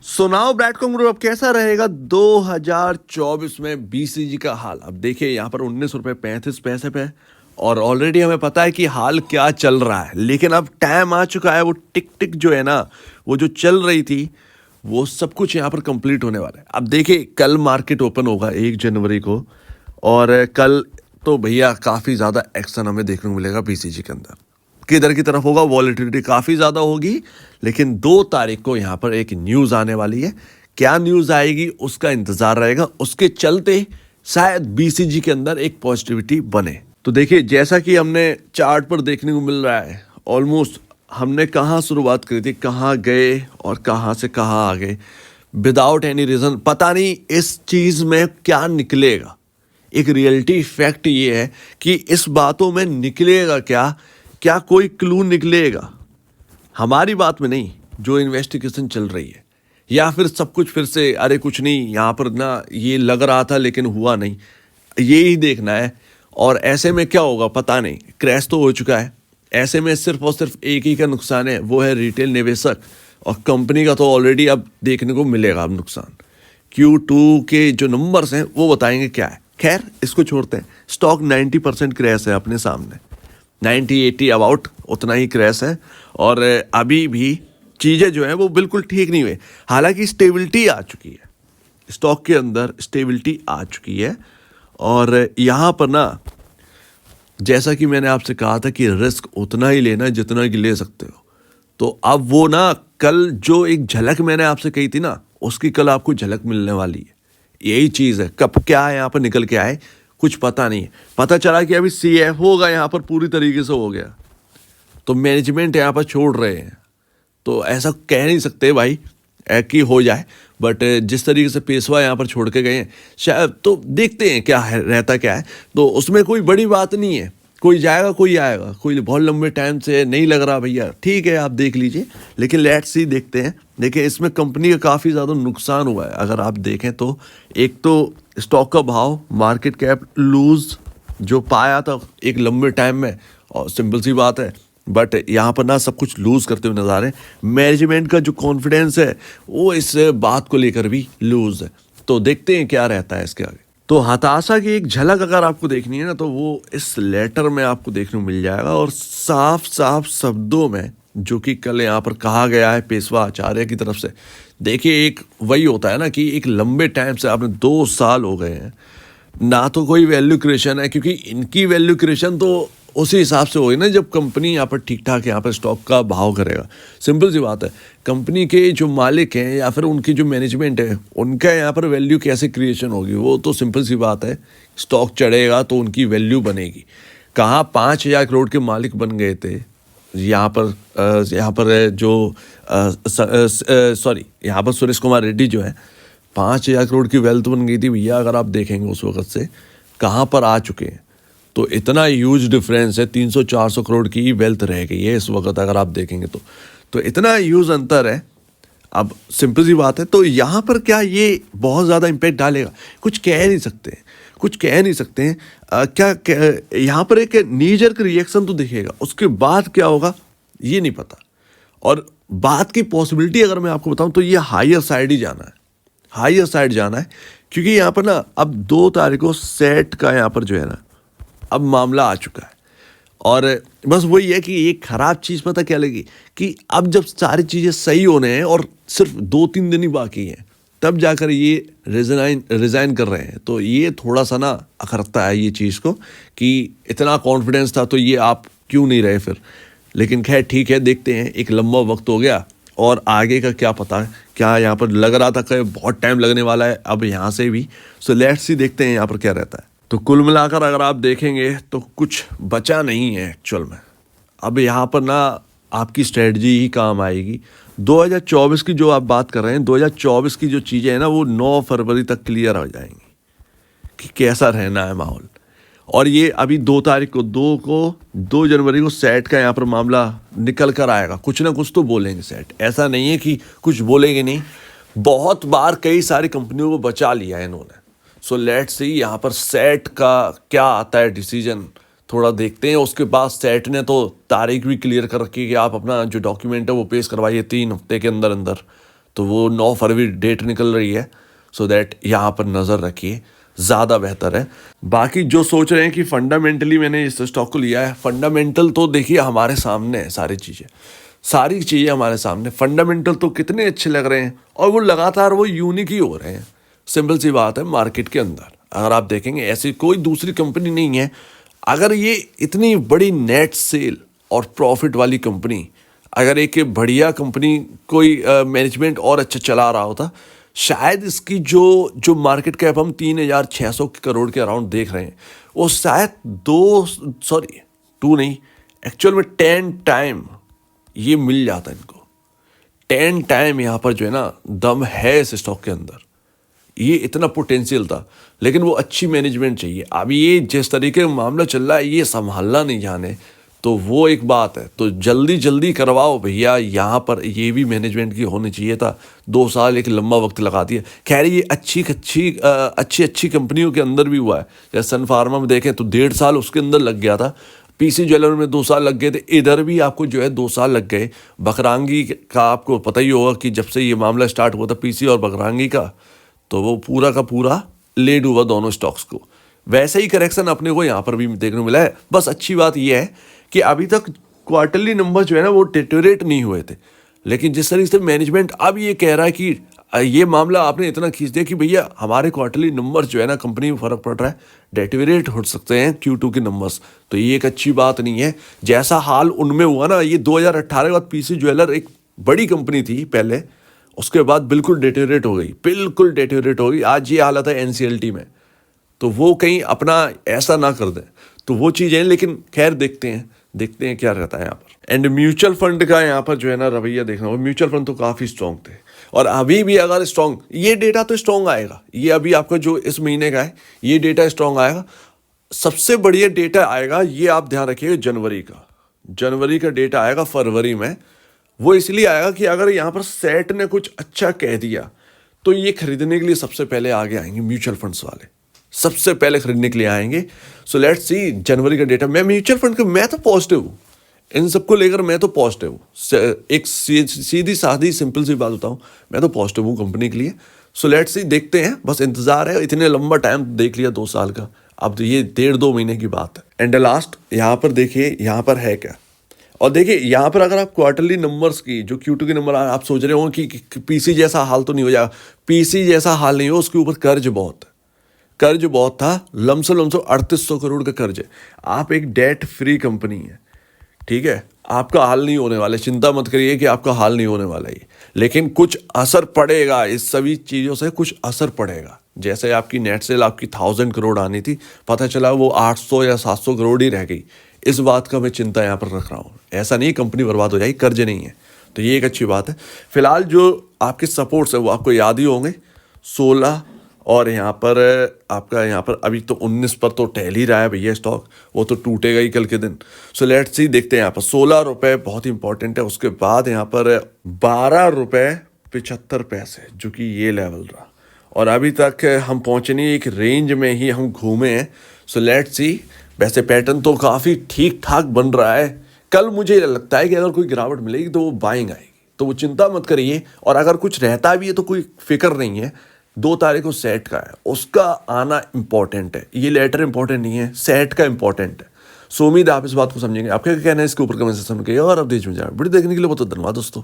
सुनाओ ब्रैडकॉम ग्रुप अब कैसा रहेगा 2024 में बीसीजी का हाल। अब देखिए यहाँ पर 19 रुपये 35 पैसे पे है और ऑलरेडी हमें पता है कि हाल क्या चल रहा है, लेकिन अब टाइम आ चुका है वो टिक टिक जो है ना, वो जो चल रही थी वो सब कुछ यहाँ पर कंप्लीट होने वाला है। अब देखिए कल मार्केट ओपन होगा 1 जनवरी को और कल तो भैया काफ़ी ज़्यादा एक्शन हमें देखने को मिलेगा बीसीजी के अंदर। किधर की तरफ होगा, वॉलेटिलिटी काफ़ी ज़्यादा होगी, लेकिन 2 तारीख को यहाँ पर एक न्यूज़ आने वाली है। क्या न्यूज़ आएगी उसका इंतज़ार रहेगा, उसके चलते शायद बीसीजी के अंदर एक पॉजिटिविटी बने। तो देखिए जैसा कि हमने चार्ट पर देखने को मिल रहा है, ऑलमोस्ट हमने कहाँ शुरुआत करी थी, कहाँ गए और कहाँ से कहाँ आ गए विदाउट एनी रीज़न। पता नहीं इस चीज़ में क्या निकलेगा। एक रियलिटी फैक्ट ये है कि इस बातों में निकलेगा क्या, क्या कोई क्लू निकलेगा हमारी बात में नहीं, जो इन्वेस्टिगेशन चल रही है, या फिर सब कुछ फिर से अरे कुछ नहीं यहाँ पर ना ये लग रहा था लेकिन हुआ नहीं, ये ही देखना है। और ऐसे में क्या होगा पता नहीं, क्रैश तो हो चुका है। ऐसे में सिर्फ और सिर्फ एक ही का नुकसान है, वो है रिटेल निवेशक, और कंपनी का तो ऑलरेडी अब देखने को मिलेगा अब नुकसान। Q2 के जो नंबर्स हैं वो बताएंगे क्या है। खैर इसको छोड़ते हैं, स्टॉक 90% क्रैश है अपने सामने, 90-80 अबाउट उतना ही क्रैश है और अभी भी चीज़ें जो हैं वो बिल्कुल ठीक नहीं हुई। हालांकि स्टेबिलिटी आ चुकी है, स्टॉक के अंदर स्टेबिलिटी आ चुकी है। और यहाँ पर ना जैसा कि मैंने आपसे कहा था कि रिस्क उतना ही लेना जितना कि ले सकते हो, तो अब वो ना कल जो एक झलक मैंने आपसे कही थी ना, उसकी कल आपको झलक मिलने वाली है। यही चीज़ है, कब क्या यहाँ पर निकल के आए कुछ पता नहीं है। पता चला कि अभी CFO का यहाँ पर पूरी तरीके से हो गया, तो मैनेजमेंट यहाँ पर छोड़ रहे हैं, तो ऐसा कह नहीं सकते भाई कि हो जाए, बट जिस तरीके से पेशवा यहाँ पर छोड़ के गए हैं शायद, तो देखते हैं क्या है रहता क्या है। तो उसमें कोई बड़ी बात नहीं है, कोई जाएगा कोई आएगा, कोई बहुत लंबे टाइम से नहीं लग रहा भैया, ठीक है आप देख लीजिए, लेकिन लेट्स सी देखते हैं। देखिए इसमें कंपनी का काफ़ी ज़्यादा नुकसान हुआ है अगर आप देखें तो। एक तो स्टॉक का भाव, मार्केट कैप लूज जो पाया था एक लंबे टाइम में, और सिंपल सी बात है, बट यहाँ पर ना सब कुछ लूज करते हुए नजर आ रहे हैं। मैनेजमेंट का जो कॉन्फिडेंस है वो इस बात को लेकर भी लूज है, तो देखते हैं क्या रहता है इसके आगे। तो हताशा की एक झलक अगर आपको देखनी है ना, तो वो इस लेटर में आपको देखने को मिल जाएगा, और साफ साफ शब्दों में जो कि कल यहाँ पर कहा गया है पेशवा आचार्य की तरफ से। देखिए एक वही होता है ना कि एक लंबे टाइम से आपने 2 साल हो गए हैं ना, तो कोई वैल्यू क्रिएशन है, क्योंकि इनकी वैल्यू क्रिएशन तो उसी हिसाब से होगी ना जब कंपनी यहाँ पर ठीक ठाक यहाँ पर स्टॉक का भाव करेगा। सिंपल सी बात है, कंपनी के जो मालिक हैं या फिर उनकी जो मैनेजमेंट है उनका यहाँ पर वैल्यू कैसे क्रिएशन होगी, वो तो सिंपल सी बात है, स्टॉक चढ़ेगा तो उनकी वैल्यू बनेगी। कहाँ 5,000 करोड़ के मालिक बन गए थे यहाँ पर जो सॉरी यहाँ पर सुरेश कुमार रेड्डी जो है 5,000 करोड़ की वेल्थ बन गई थी भैया। अगर आप देखेंगे उस वक्त से कहाँ पर आ चुके हैं, तो इतना ह्यूज डिफरेंस है, 300-400 करोड़ की वेल्थ रह गई है इस वक्त अगर आप देखेंगे तो इतना ह्यूज अंतर है। अब सिंपल सी बात है, तो यहाँ पर क्या ये बहुत ज़्यादा इम्पैक्ट डालेगा, कुछ कह नहीं सकते, कुछ कह नहीं सकते हैं। क्या यहाँ पर एक नीजर्क रिएक्शन तो दिखेगा, उसके बाद क्या होगा ये नहीं पता। और बात की पॉसिबिलिटी अगर मैं आपको बताऊं तो ये हायर साइड ही जाना है, हायर साइड जाना है, क्योंकि यहाँ पर ना अब 2 तारीख को सेट का यहाँ पर जो है ना अब मामला आ चुका है। और बस वही है कि एक ख़राब चीज़ पता क्या लगी कि अब जब सारी चीज़ें सही होने हैं और सिर्फ 2-3 दिन ही बाकी हैं, तब जाकर ये रिज़ाइन कर रहे हैं, तो ये थोड़ा सा ना अखरता है ये चीज़ को कि इतना कॉन्फिडेंस था तो ये आप क्यों नहीं रहे फिर। लेकिन खैर ठीक है, देखते हैं, एक लंबा वक्त हो गया और आगे का क्या पता है, क्या यहाँ पर लग रहा था कि बहुत टाइम लगने वाला है अब यहाँ से भी। सो लेट्स सी देखते हैं यहाँ पर क्या रहता है। तो कुल मिलाकर अगर आप देखेंगे तो कुछ बचा नहीं है एक्चुअल में। अब यहाँ पर ना आपकी स्ट्रेटजी ही काम आएगी। 2024 की जो आप बात कर रहे हैं, 2024 की जो चीज़ें हैं ना वो 9 फरवरी तक क्लियर हो जाएंगी कि कैसा रहना है माहौल। और ये अभी 2 तारीख को 2 जनवरी को सेट का यहाँ पर मामला निकल कर आएगा, कुछ ना कुछ तो बोलेंगे सेट, ऐसा नहीं है कि कुछ बोलेंगे नहीं। बहुत बार कई सारी कंपनियों को बचा लिया है इन्होंने। सो लेट्स सी यहाँ पर सेट का क्या आता है डिसीजन, थोड़ा देखते हैं। उसके बाद सेट ने तो तारीख भी क्लियर कर रखी है कि आप अपना जो डॉक्यूमेंट है वो पेश करवाइए 3 हफ्ते के अंदर अंदर। तो वो 9 फरवरी डेट निकल रही है, सो दैट यहाँ पर नज़र रखिए, ज़्यादा बेहतर है। बाकी जो सोच रहे हैं कि फंडामेंटली मैंने इस स्टॉक को लिया है, फंडामेंटल तो देखिए हमारे सामने है, सारी चीज़ें हमारे सामने, फंडामेंटल तो कितने अच्छे लग रहे हैं और वो लगातार वो यूनिक ही हो रहे हैं। सिंपल सी बात है, मार्केट के अंदर अगर आप देखेंगे ऐसी कोई दूसरी कंपनी नहीं है। अगर ये इतनी बड़ी नेट सेल और प्रॉफिट वाली कंपनी, अगर एक बढ़िया कंपनी कोई मैनेजमेंट और अच्छा चला रहा होता, शायद इसकी जो मार्केट कैप हम 3,600 करोड़ के अराउंड देख रहे हैं, वो शायद 2 नहीं, एक्चुअल में 10 टाइम ये मिल जाता है इनको। 10 टाइम यहाँ पर जो है ना दम है इस स्टॉक के अंदर, ये इतना पोटेंशियल था, लेकिन वो अच्छी मैनेजमेंट चाहिए। अब ये जिस तरीके का मामला चल रहा है, ये संभालना नहीं जाने तो वो एक बात है, तो जल्दी करवाओ भैया। यहाँ पर ये भी मैनेजमेंट की होनी चाहिए था। 2 साल एक लंबा वक्त लगा दिया। खैर ये अच्छी कंपनियों के अंदर भी हुआ है, जैसे सन फार्मा में देखें तो 1.5 साल उसके अंदर लग गया था, पीसी ज्वेलर में 2 साल लग गए थे, इधर भी आपको जो है 2 साल लग गए। बकरांगी का आपको पता ही होगा कि जब से ये मामला स्टार्ट हुआ था पीसी और बकरांगी का, तो वो पूरा का पूरा लेड हुआ दोनों स्टॉक्स को। वैसे ही करेक्शन अपने को यहाँ पर भी देखने को मिला है। बस अच्छी बात यह है कि अभी तक क्वार्टरली नंबर जो है ना वो डिटेरियोरेट नहीं हुए थे, लेकिन जिस तरीके से मैनेजमेंट अब ये कह रहा है कि ये मामला आपने इतना खींच दिया कि भैया हमारे क्वार्टरली नंबर जो है ना कंपनी में फ़र्क पड़ रहा है, डिटेरियोरेट हो सकते हैं Q2 के नंबर्स, तो ये एक अच्छी बात नहीं है। जैसा हाल उनमें हुआ ना, ये 2018 के बाद पीसी ज्वेलर एक बड़ी कंपनी थी पहले, उसके बाद बिल्कुल डिटेरियोरेट हो गई। आज ये हालत है NCLT में, तो वो कहीं अपना ऐसा ना कर दें, तो वो चीज़ें। लेकिन खैर देखते हैं क्या रहता है यहाँ पर। एंड म्यूचुअल फंड का यहाँ पर जो है ना रवैया देखना होगा। म्यूचुअल फंड तो काफ़ी स्ट्रॉन्ग थे, और अभी भी अगर स्ट्रॉन्ग, ये डेटा तो स्ट्रॉन्ग आएगा, ये अभी आपका जो इस महीने का है ये डेटा स्ट्रॉन्ग आएगा। सबसे बढ़िया डेटा आएगा, ये आप ध्यान रखिएगा, जनवरी का डेटा आएगा फरवरी में। वो इसलिए आएगा कि अगर यहाँ पर सेट ने कुछ अच्छा कह दिया तो ये खरीदने के लिए सबसे पहले आगे आएंगे, म्यूचुअल फंड्स वाले सबसे पहले खरीदने के लिए आएंगे। सो लेट्स सी जनवरी का डेटा। मैं म्यूचुअल फंड का मैं तो पॉजिटिव हूँ, इन सबको लेकर मैं तो पॉजिटिव हूँ। एक सीधी सादी सिंपल सी बात बताऊँ, मैं तो पॉजिटिव हूँ कंपनी के लिए। सो लेट्स सी, देखते हैं, बस इंतजार है। इतने लंबा टाइम देख लिया 2 साल का, अब तो ये 1.5-2 महीने की बात है। एंड लास्ट यहाँ पर देखिए, यहाँ पर है क्या, और देखिए यहाँ पर अगर आप क्वार्टरली नंबर्स की जो Q2 के नंबर आप सोच रहे हो कि पीसी जैसा हाल तो नहीं हो जाएगा, पीसी जैसा हाल नहीं हो, उसके ऊपर कर्ज बहुत था, लमसम 3800 करोड़ का कर्ज है। आप एक डेट फ्री कंपनी है, ठीक है, आपका हाल नहीं होने वाला, चिंता मत करिए कि आपका हाल नहीं होने वाला है, लेकिन कुछ असर पड़ेगा, इस सभी चीज़ों से कुछ असर पड़ेगा। जैसे आपकी नेट सेल आपकी 1000 करोड़ आनी थी, पता चला वो 800 या 700 करोड़ ही रह गई। इस बात का मैं चिंता यहाँ पर रख रहा हूँ। ऐसा नहीं कंपनी बर्बाद हो जाएगी, कर्ज नहीं है, तो ये एक अच्छी बात है। फिलहाल जो आपके सपोर्ट्स है वो आपको याद ही होंगे, 16 और यहाँ पर आपका यहाँ पर अभी तो 19 पर तो टहल ही रहा है भैया स्टॉक, वो तो टूटेगा ही कल के दिन। सो लेट्स सी, देखते हैं यहाँ पर 16 रुपये बहुत ही इंपॉर्टेंट है। उसके बाद यहाँ पर 12.75 जो कि ये लेवल रहा, और अभी तक हम पहुँचे नहीं, एक रेंज में ही हम घूमे हैं। सो लेट्स सी, वैसे पैटर्न तो काफ़ी ठीक ठाक बन रहा है। कल मुझे लगता है कि अगर कोई गिरावट मिलेगी तो वो बाइंग आएगी, तो वो चिंता मत करिए। और अगर कुछ रहता भी है तो कोई फिक्र नहीं है, 2 तारीख को सेट का है, उसका आना इंपॉर्टेंट है। ये लेटर इंपॉर्टेंट नहीं है, सेट का इंपॉर्टेंट है। सो उम्मीद आप इस बात को समझेंगे। आपका क्या कहना है इसके ऊपर कमेंट सेक्शन में कहिए, और अब देश में जाए वीडियो देखने के लिए बहुत धन्यवाद दोस्तों।